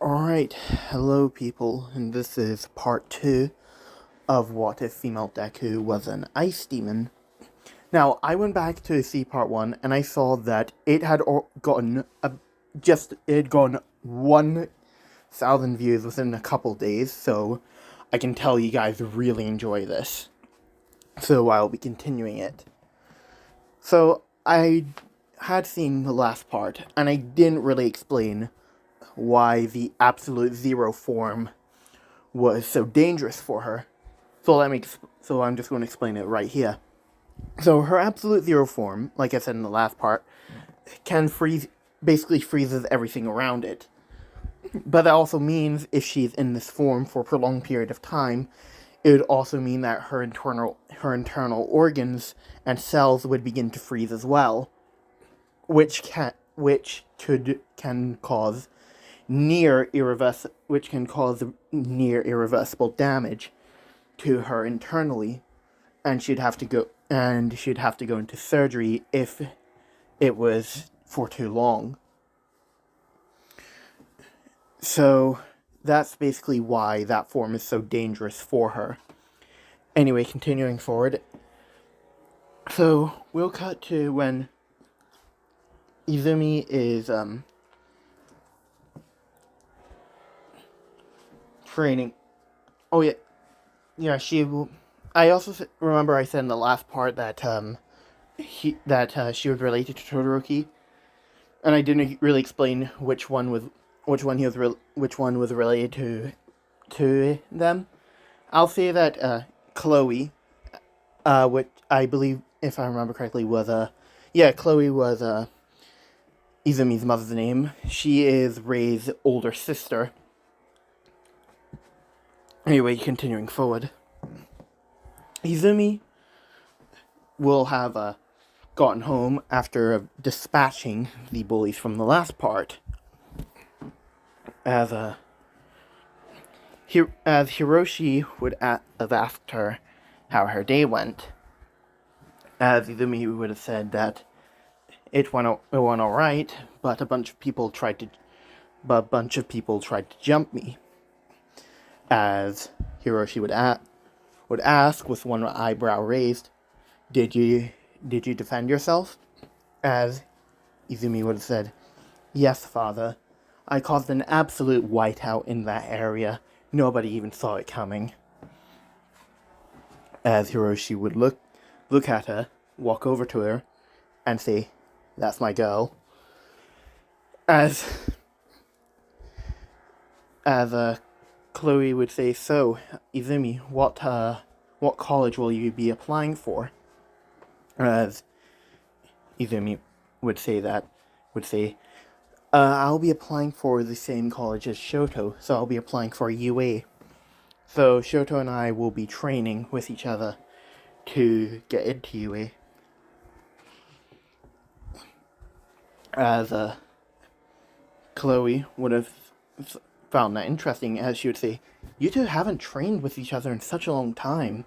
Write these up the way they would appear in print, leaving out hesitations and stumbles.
Alright, hello people, and this is part 2 of What If Female Deku Was an Ice Demon. Now, I went back to see part 1, and I saw that it had gotten, it had gone 1,000 views within a couple days, so I can tell you guys really enjoy this. So I'll be continuing it. So, I had seen the last part, and I didn't really explain why the absolute zero form was so dangerous for her. So I'm just going to explain it right here. So her absolute zero form, like I said in the last part, can basically freezes everything around it. But that also means if she's in this form for a prolonged period of time, it would also mean that her internal organs and cells would begin to freeze as well, which can cause near irreversible damage to her internally, and she'd have to go into surgery if it was for too long. So that's basically why that form is so dangerous for her. Anyway, continuing forward. So we'll cut to when Izumi is training. Oh yeah. She will. I also remember I said in the last part that she was related to Todoroki, and I didn't really explain which one was related to them. I'll say that Chloe, which I believe, if I remember correctly, Chloe was Izumi's mother's name. She is Rei's older sister. Anyway, continuing forward. Izumi will have gotten home after dispatching the bullies from the last part. As Hiroshi would have asked her how her day went. As Izumi would have said that it went alright, but a bunch of people tried to jump me. As Hiroshi would ask with one eyebrow raised, Did you defend yourself? As Izumi would have said, Yes, father. I caused an absolute whiteout in that area. Nobody even saw it coming. As Hiroshi would look at her, walk over to her, and say, That's my girl. As Chloe would say, So, Izumi, what college will you be applying for? As Izumi would say, I'll be applying for the same college as Shoto, so I'll be applying for UA. So Shoto and I will be training with each other to get into UA. As Chloe would have found that interesting, as she would say, You two haven't trained with each other in such a long time.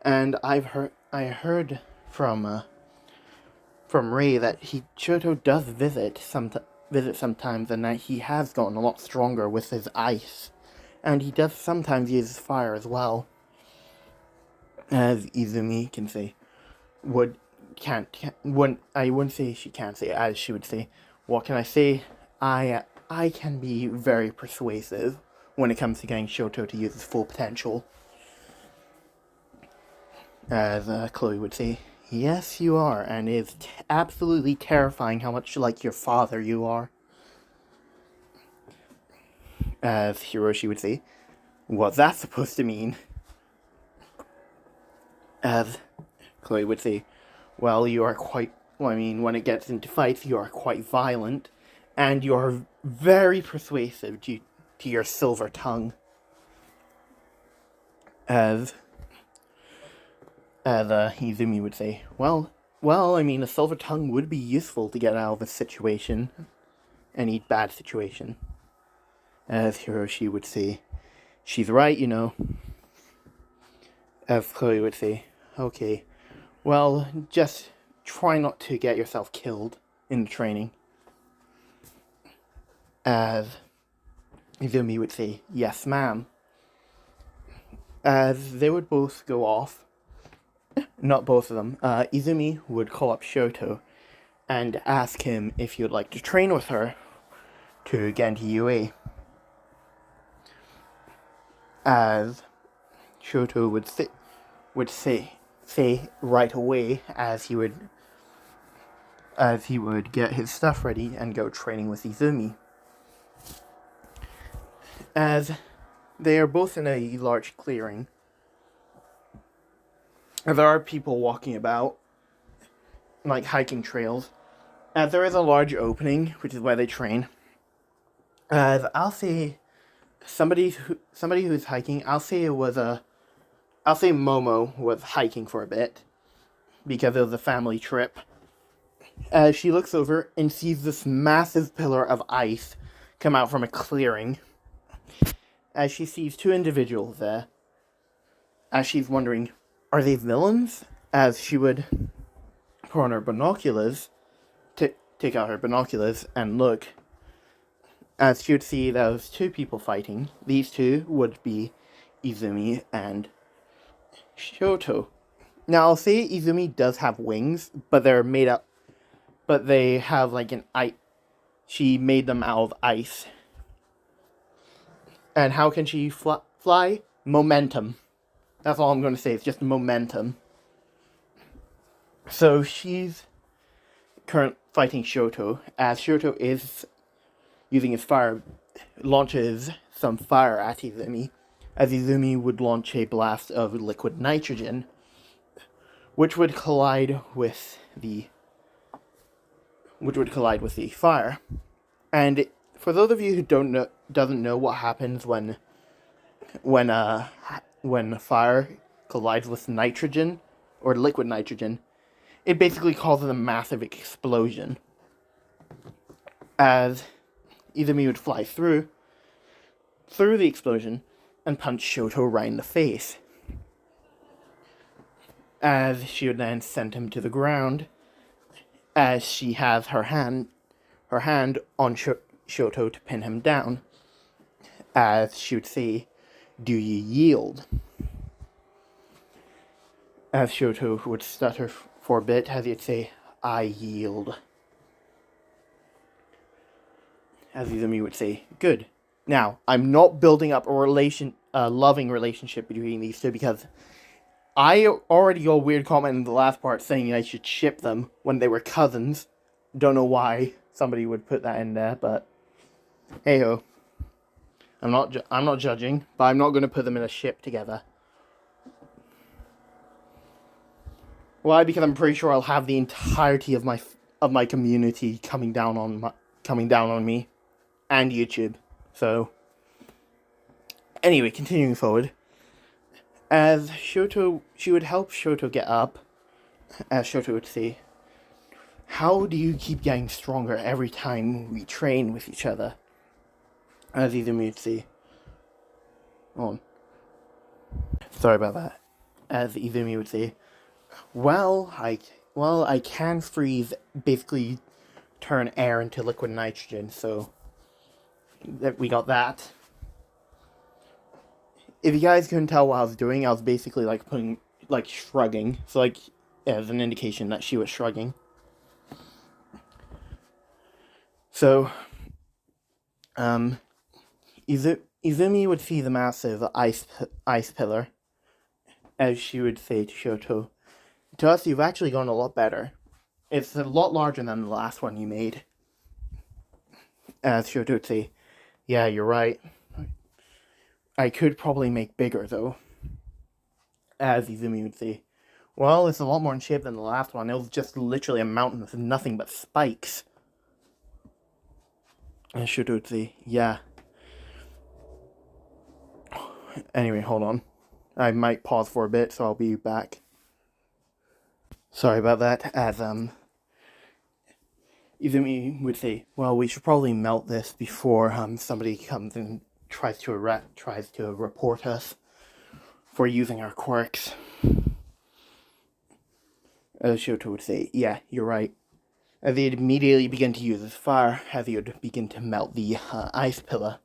And I heard from Rei that Shoto does visit sometimes, and that he has gotten a lot stronger with his ice, and he does sometimes use fire as well. As Izumi can say, I wouldn't say she can't say, as she would say, what can I say? I can be very persuasive when it comes to getting Shoto to use his full potential. As Chloe would say, Yes, you are, and it's absolutely terrifying how much like your father you are. As Hiroshi would say, What's that supposed to mean? As Chloe would say, Well, you are when it gets into fights, you are quite violent, and you are very persuasive due to your silver tongue. As Izumi would say, well, a silver tongue would be useful to get out of a situation, any bad situation. As Hiroshi would say, She's right, As Chloe would say, Okay, well, just try not to get yourself killed in the training. As Izumi would say, "Yes, ma'am." As they would both go off, not both of them, Izumi would call up Shoto and ask him if he would like to train with her to get into UA. As Shoto would say right away as he would get his stuff ready and go training with Izumi. As they are both in a large clearing, there are people walking about, like hiking trails. As there is a large opening, which is where they train. As I'll say, somebody who's hiking, I'll say Momo was hiking for a bit because it was a family trip. As she looks over and sees this massive pillar of ice come out from a clearing. As she sees two individuals there. As she's wondering, are they villains? As she would put on her binoculars, take out her binoculars and look. As she would see those two people fighting. These two would be Izumi and Shoto. Now I'll say Izumi does have wings, but they're made up. But they have like an ice. She made them out of ice. And how can she fly? Momentum. That's all I'm going to say. It's just momentum. So she's currently fighting Shoto, as Shoto is using his fire, launches some fire at Izumi, as Izumi would launch a blast of liquid nitrogen, which would collide with the fire. And for those of you who doesn't know what happens when fire collides with nitrogen or liquid nitrogen, it basically causes a massive explosion. As Izumi would fly through the explosion and punch Shoto right in the face. As she would then send him to the ground, as she has her hand on Shoto to pin him down, as she would say, "Do you yield?" As Shoto would stutter for a bit, as he'd say, "I yield." As Izumi would say, "Good. Now, I'm not building up a loving relationship between these two because I already got a weird comment in the last part saying I should ship them when they were cousins. Don't know why somebody would put that in there, but hey ho. I'm not judging, but I'm not going to put them in a ship together. Why? Because I'm pretty sure I'll have the entirety of my community coming down on me, and YouTube. So, anyway, continuing forward. As Shoto, she would help Shoto get up. As Shoto would say, "How do you keep getting stronger every time we train with each other?" As Izumi would say, "Oh, sorry about that." As Izumi would say, Well, I can freeze, basically turn air into liquid nitrogen, so we got that. If you guys couldn't tell what I was doing, I was basically shrugging, so as an indication that she was shrugging. So, Izumi would see the massive ice pillar, as she would say to Shoto, "To us, you've actually gone a lot better. It's a lot larger than the last one you made." As Shoto would say, "Yeah, you're right. I could probably make bigger, though." As Izumi would say, "Well, it's a lot more in shape than the last one. It was just literally a mountain with nothing but spikes." And Shoto would say, "Yeah." Anyway, hold on. I might pause for a bit, so I'll be back. Sorry about that. As Izumi would say, "Well, we should probably melt this before somebody comes and tries to report us for using our quirks." As Shoto would say, "Yeah, you're right." As he'd immediately begin to use his fire, as he would begin to melt the ice pillar.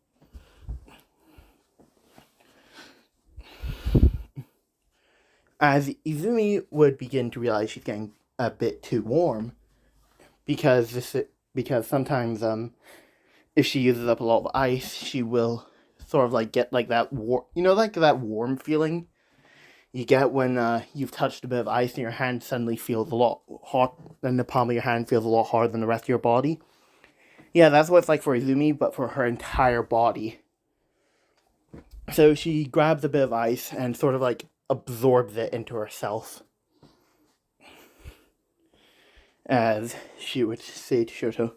As Izumi would begin to realize she's getting a bit too warm, because sometimes if she uses up a lot of ice, she will sort of like get like that like that warm feeling you get when you've touched a bit of ice and your hand suddenly feels a lot hot, and the palm of your hand feels a lot harder than the rest of your body. Yeah, that's what it's like for Izumi, but for her entire body. So she grabs a bit of ice and sort of like absorbs it into herself. As she would say to Shoto,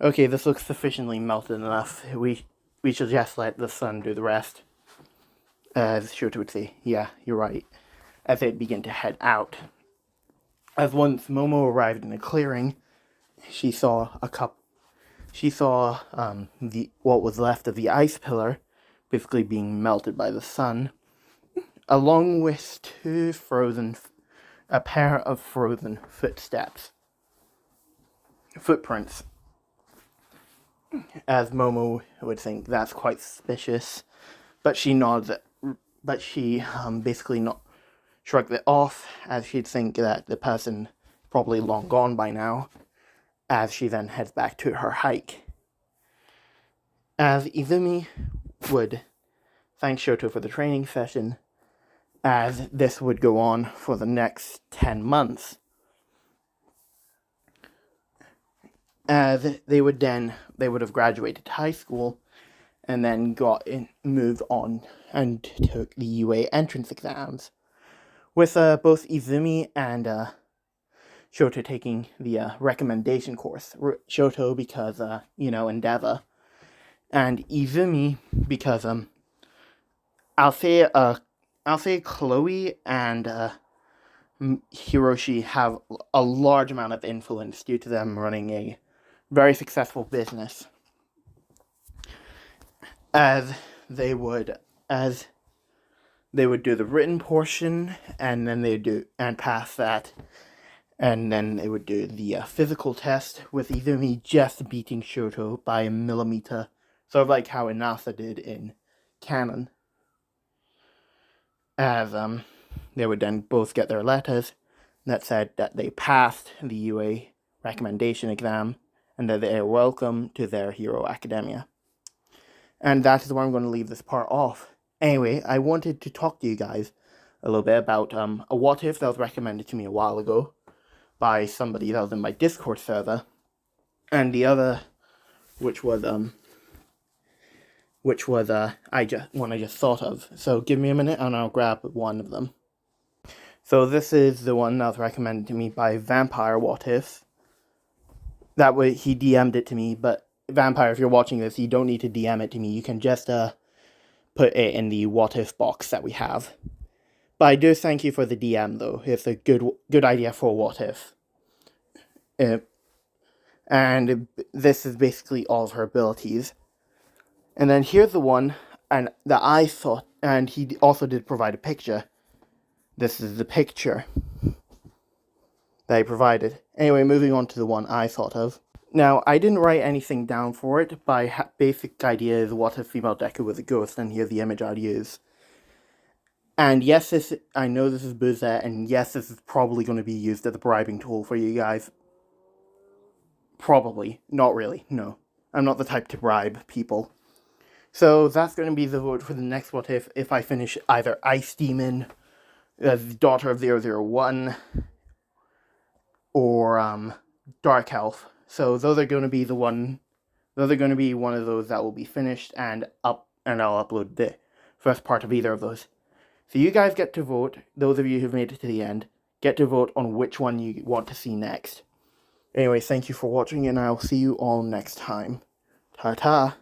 "Okay, this looks sufficiently melted enough. We should just let the sun do the rest." As Shoto would say, "Yeah, you're right," as they'd begin to head out. As once Momo arrived in a clearing, she saw the what was left of the ice pillar basically being melted by the sun, along with a pair of frozen footprints. As Momo would think that's quite suspicious, but she basically not shrugged it off, as she'd think that the person probably long gone by now, as she then heads back to her hike. As Izumi would thank Shoto for the training session, as this would go on for the next 10 months. As they would have graduated high school, and then moved on and took the UA entrance exams, with both Izumi and Shoto taking the recommendation course. Shoto because, endeavor, and Izumi because, I'll say Chloe and Hiroshi have a large amount of influence due to them running a very successful business. As they would do the written portion, and then and pass that, and then they would do the physical test, with Izumi just beating Shoto by a millimeter, sort of like how Inasa did in canon. As they would then both get their letters that said that they passed the UA recommendation exam and that they are welcome to their Hero Academia. And that is where I'm going to leave this part off. Anyway, I wanted to talk to you guys a little bit about a what if that was recommended to me a while ago by somebody that was in my Discord server, and the other, which was one I just thought of. So give me a minute and I'll grab one of them. So this is the one that was recommended to me by Vampire What If. That way he DM'd it to me, but Vampire, if you're watching this, you don't need to DM it to me. You can just put it in the what if box that we have. But I do thank you for the DM though. It's a good idea for what if. And this is basically all of her abilities. And then here's the one and that I thought, and he also did provide a picture. This is the picture that he provided. Anyway, moving on to the one I thought of. Now, I didn't write anything down for it, but basic idea is what if female Deku was a ghost, and here's the image I'd use. And yes, I know this is Buzette, and yes, this is probably going to be used as a bribing tool for you guys. Probably. Not really, no. I'm not the type to bribe people. So that's going to be the vote for the next what if I finish either Ice Demon, the Daughter of 001, or Dark Elf. So those are going to be one of those that will be finished, and I'll upload the first part of either of those. So you guys get to vote. Those of you who've made it to the end get to vote on which one you want to see next. Anyway, thank you for watching, and I'll see you all next time. Ta-ta!